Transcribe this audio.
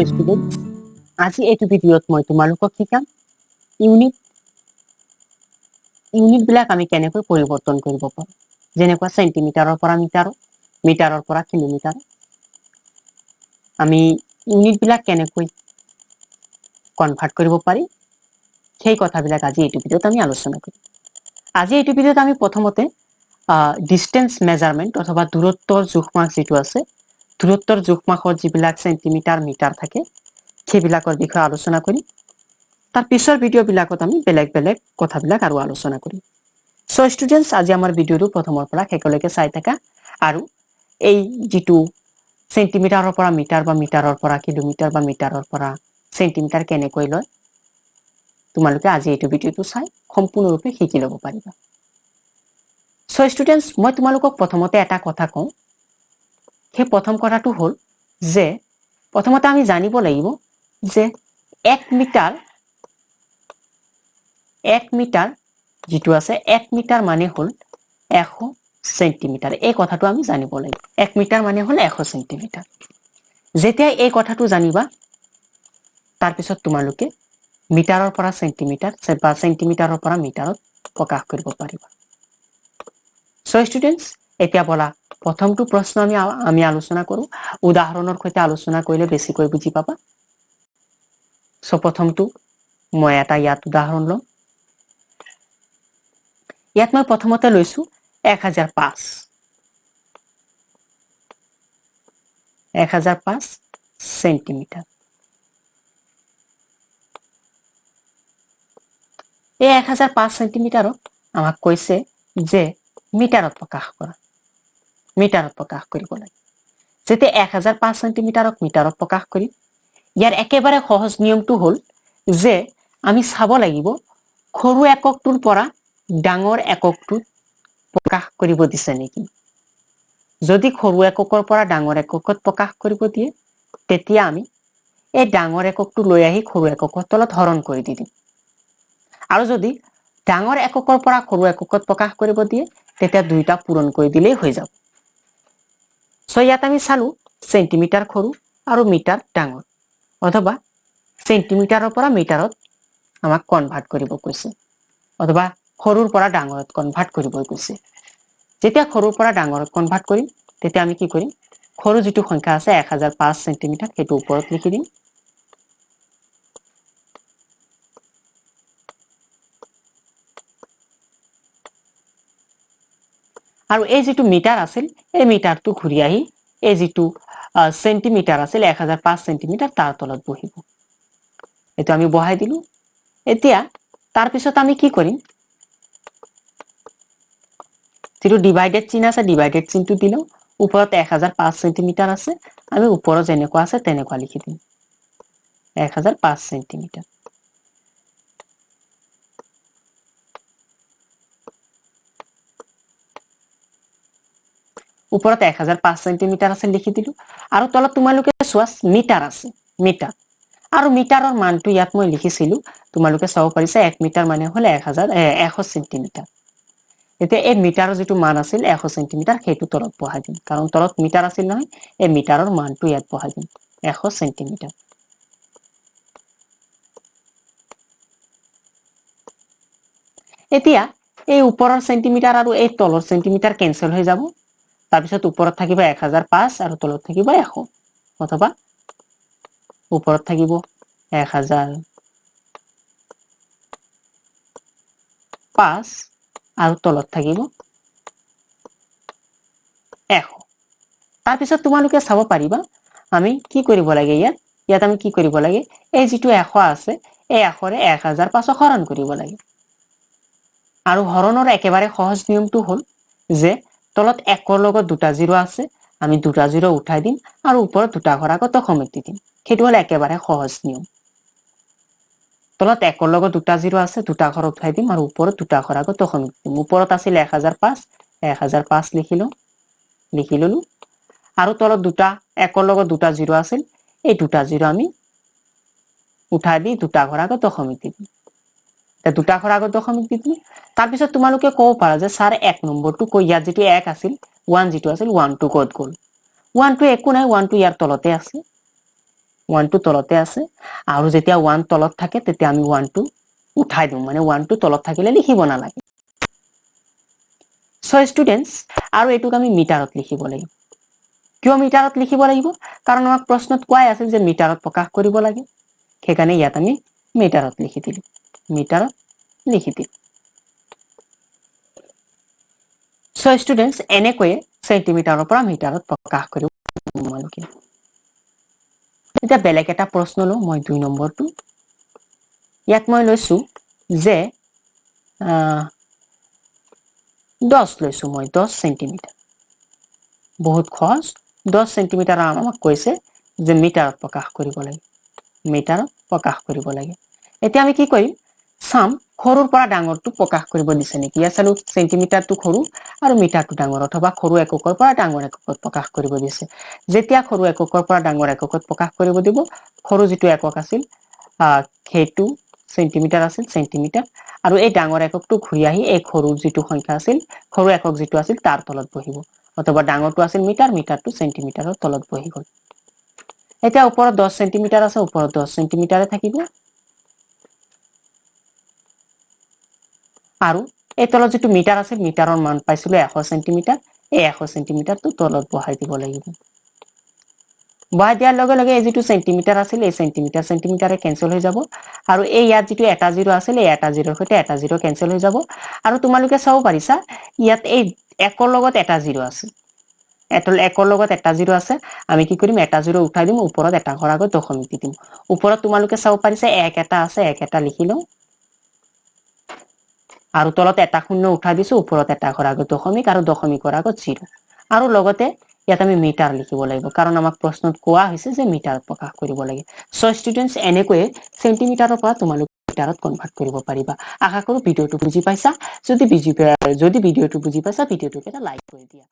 student আজি এইটো ভিডিঅ'ত মই তোমালোকক শিকাম ইউনিট বিলাক আমি কেনেকৈ পৰিৱৰ্তন কৰিব পাৰোঁ যেনেকুৱা সেন্টিমিটাৰৰ পৰা মিটাৰ মিটাৰৰ পৰা কিলোমিটাৰ আমি ইউনিট বিলাক কেনেকৈ কনভাৰ্ট কৰিব পাৰি সেই কথাবিলাক আজি এইটো ভিডিঅ'ত আমি আলোচনা কৰিম আজি এইটো ভিডিঅ'ত আমি প্ৰথমতে ডিসটেন্স মেজাৰমেন্ট অথবা দূৰত্বৰ জোখমাখ যেটো আছে দূৰত্বৰ জোখমাখৰ যিবিলাক সেন্টিমিটাৰ মিটাৰ থাকে সেইবিলাকৰ বিষয়ে আলোচনা কৰিম তাৰ পিছৰ ভিডিঅ' বিলাকত আমি বেলেগ বেলেগ কথাবিলাক আৰু আলোচনা কৰিম সো স্টুডেন্টস আজি আমাৰ ভিডিঅ'টো প্ৰথমৰ পৰা শেষলৈকে চাই থাকা আৰু এই যেটো সেন্টিমিটাৰৰ পৰা মিটাৰ বা মিটাৰৰ পৰা কিলোমিটাৰ বা মিটাৰৰ পৰা সেন্টিমিটাৰ কেনেকৈ লয় তোমালোকে আজি এইটো ভিডিঅ'টো চাই সম্পূৰ্ণৰূপে শিকি ল'ব পাৰিবা সো স্টুডেন্টস মই তোমালোকক প্ৰথমতে এটা কথা কওঁ সেই প্ৰথম কথাটো হ'ল যে প্ৰথমতে আমি জানিব লাগিব যে 1 মিটাৰ যেটো আছে 1 মিটাৰ মানে হ'ল 100 সেন্টিমিটাৰ এই কথাটো আমি জানিব লাগিব 1 মিটাৰ মানে হ'ল 100 সেন্টিমিটাৰ যেতিয়া এই কথাটো জানিবা তাৰ পিছত তোমালোকে মিটাৰৰ পৰা সেন্টিমিটাৰ বা সেন্টিমিটাৰৰ পৰা মিটাৰত প্ৰকাশ কৰিব পাৰিবা সো স্টুডেন্টস এতিয়া বলা প্ৰথমটো প্ৰশ্ন আমি আলোচনা কৰো উদাহৰণৰ সৈতে আলোচনা কৰিলে বেছিকৈ বুজি পাবা সো প্ৰথমটো মই এটা ইয়াত উদাহৰণ লম ইয়াত মই প্ৰথমতে লৈছো 1005 সেন্টিমিটাৰ এই 1005 সেন্টিমিটাৰক আমাক কৈছে যে মিটাৰত প্ৰকাশ কৰিব লাগে যেতে 1005 সেন্টিমিটাৰক মিটাৰত প্ৰকাশ কৰি ইয়াৰ একেবাৰে সহজ নিয়মটো হ'ল যে আমি চাব লাগিব সৰু এককটোৰ পৰা ডাঙৰ এককটো প্ৰকাশ কৰিব দিছে নেকি যদি সৰু এককৰ পৰা ডাঙৰ এককত প্ৰকাশ কৰিব দিয়ে তেতিয়া আমি এই ডাঙৰ এককটো লৈ আহি সৰু এককৰ তলত হৰণ কৰি দিম আৰু যদি ডাঙৰ এককৰ পৰা সৰু এককত প্ৰকাশ কৰিব দিয়ে তেতিয়া দুইটা পূৰণ কৰি দিলেই হৈ যাব সো ইয়াত আমি চালো সেন্টিমিটাৰ সৰু আৰু মিটাৰ ডাঙৰ অথবা সেন্টিমিটাৰৰ পৰা মিটাৰত আমাক কনভাৰ্ট কৰিব কৈছে অথবা সৰুৰ পৰা ডাঙৰত কনভাৰ্ট কৰিব কৈছে যেতিয়া সৰুৰ পৰা ডাঙৰত কনভাৰ্ট কৰিম তেতিয়া আমি কি কৰিম সৰু যেটো সংখ্যা আছে 1005 সেন্টিমিটাৰ হেতু ওপৰত লিখি দিম আৰু এই যেটো মিটাৰ আছিল এই মিটাৰটো ঘূৰি আহি এই যেটো সেন্টিমিটাৰ আছিল 1005 সেন্টিমিটাৰ তাৰ তলত বহিব এটো আমি বহাই দিলু এতিয়া তাৰ পিছত আমি কি কৰিম যেটো ডিভাইডেড চিহ্ন আছে ডিভাইডেড চিহ্নটো দিলো ওপৰত 1005 সেন্টিমিটাৰ আছে আমি ওপৰত যেনেকুৱা আছে তেনেকুৱা লিখি দিম 1005 সেন্টিমিটাৰ ওপৰত 1005 সেন্টিমিটাৰ আছে লিখি দিলু আৰু তলত তোমালোকে চোৱা মিটাৰ আছে মিটাৰ আৰু মিটাৰৰ মানটো ইয়াত মই লিখিছিলো তোমালোকে চাব পাৰিছা 1 মিটাৰ মানে হল 100 সেন্টিমিটাৰ এতিয়া এই মিটাৰৰ যেটো মান আছিল 100 সেন্টিমিটাৰ হেতু তলত বহাই দিম কাৰণ তলত মিটাৰ আছিল নহয় এই মিটাৰৰ মানটো ইয়াত বহাই দিম 100 সেন্টিমিটাৰ এতিয়া এই ওপৰৰ সেন্টিমিটাৰ আৰু এই তলৰ সেন্টিমিটাৰ কেনসেল হৈ যাব তাৰ পিছত ওপৰত থাকিব 1005 আৰু তলত থাকিব 100 অথবা ওপৰত থাকিব 1005 আৰু তলত থাকিব 100 তাৰ পিছত তোমালোকে চাব পাৰিবা আমি কি কৰিব লাগে ইয়াত আমি কি কৰিব লাগে এই যেটো 100 আছে এই 100 ৰে 1005 হৰণ কৰিব লাগে আৰু হৰণৰ একেবাৰে সহজ নিয়মটো হ'ল যে তলত 1ৰ লগত দুটা 0 আছে আমি দুটা 0 উঠাই দিম আৰু ওপৰত দুটা ঘৰ আগত সমিতি দিম হেতু হল একেবাৰে সহজ নিয়ম তলত 1ৰ লগত দুটা 0 আছে দুটা ঘৰ উঠাই দিম আৰু ওপৰত দুটা ঘৰ আগত সমিতি দিম ওপৰত আছিল 1005 লিখিললো আৰু তলত দুটা 1ৰ লগত দুটা 0 আছিল এই দুটা 0 আমি উঠাই দি দুটা ঘৰ আগত সমিতি দিম দুটা ঘৰ আগত সমিতি দিম তাৰ পিছত তোমালোকে কও পাৰা যে স্যাৰ 1 নম্বৰটো কই ইয়াত যেটো 1 আছিল 1 যেটো আছিল 1 টো কত গল 1 টো একো নাই 1 টো ইয়াৰ তলতে আছে 1 টো তলতে আছে আৰু যেতিয়া 1 তলত থাকে তেতিয়া আমি 1 টো উঠাই দিম মানে 1 টো তলত থাকিলে লিখিব নালাগে সো স্টুডেন্টস আৰু এটুক আমি মিটাৰত লিখিব লাগিব কিয় মিটাৰত লিখিব লাগিব কাৰণ আমাক প্ৰশ্নত কোৱাই আছিল যে মিটাৰত প্ৰকাশ কৰিব লাগে সেইকাৰণে ইয়াত আমি মিটাৰত লিখি দিলো মিটাৰত লিখি দিলো সো স্টুডেন্টস এনেকৈ সেন্টিমিটাৰৰ পৰা মিটাৰত প্ৰকাশ কৰিব তোমালোকে এটা বেলেগ এটা প্ৰশ্ন লো মই 2 নম্বৰটো ইয়াত মই লৈছো যে 10 লৈছো মই 10 সেন্টিমিটাৰ বহুত সহজ 10 সেন্টিমিটাৰ আমাক কৈছে যে মিটাৰত প্ৰকাশ কৰিব লাগে মিটাৰত প্ৰকাশ কৰিব লাগে এতিয়া আমি কি কৰিম সাম সৰুৰ পৰা ডাঙৰটো প্ৰকাশ কৰিব দিছে নেকি ইয়াছালো সেন্টিমিটাৰটো সৰু আৰু মিটাৰটো ডাঙৰ অথবা সৰু এককৰ পৰা ডাঙৰ এককত প্ৰকাশ কৰিব দিছে যেতিয়া সৰু এককৰ পৰা ডাঙৰ এককত প্ৰকাশ কৰিব দিব সৰু যেটো একক আছিল সেইটো সেন্টিমিটাৰ আছিল সেন্টিমিটাৰ আৰু এই ডাঙৰ এককটো ঘূৰি আহি এই সৰু যেটো সংখ্যা আছিল সৰু একক যেটো আছিল তাৰ তলত বহিব অথবা ডাঙৰটো আছিল মিটাৰ মিটাৰটো সেন্টিমিটাৰৰ তলত বহি গল এতিয়া ওপৰত 10 সেন্টিমিটাৰ আছে ওপৰত 10 সেন্টিমিটাৰে থাকিব আৰু এই তলত যেটো মিটাৰ আছে মিটাৰৰ মান পাইছিলো 100 সেন্টিমিটাৰ এই 100 সেন্টিমিটাৰটো তলত বহাই দিব লাগিব বহাই দিয়াৰ লগে লগে এই যেটো সেন্টিমিটাৰ আছিল এই সেন্টিমিটাৰে কেনসেল হৈ যাব আৰু এই ইয়াত যেটো এটা জিৰো আছিল এই এটা জিৰোৰ সৈতে এটা জিৰো কেনসেল হৈ যাব আৰু তোমালোকে চাও পাৰিছা ইয়াত এই একৰ লগত এটা জিৰো আছে একৰ লগত এটা জিৰো আছে আমি কি কৰিম এটা জিৰো উঠাই দিম ওপৰত এটা ঘৰ আগত দশমিক দি দিম ওপৰত তোমালোকে চাও পাৰিছা এক এটা আছে এক এটা লিখি লও আৰু তলত এটা শূন্য উঠাই দিছো ওপৰত এটা ঘৰ আগত দশমিক আৰু দশমিকৰ আগত জিৰো আৰু লগতে ইয়াত আমি মিটাৰ লিখিব লাগিব কাৰণ আমাক প্ৰশ্নত কোৱা হৈছে যে মিটাৰত প্ৰকাশ কৰিব লাগে সো স্টুডেন্টস এনেকৈ সেন্টিমিটাৰৰ পৰা তোমালোকে মিটাৰত কনভাৰ্ট কৰিব পাৰিবা আশা কৰো ভিডিওটো বুজি পাইছা যদি ভিডিওটো বুজি পাইছা ভিডিওটোক এটা লাইক কৰি দিয়া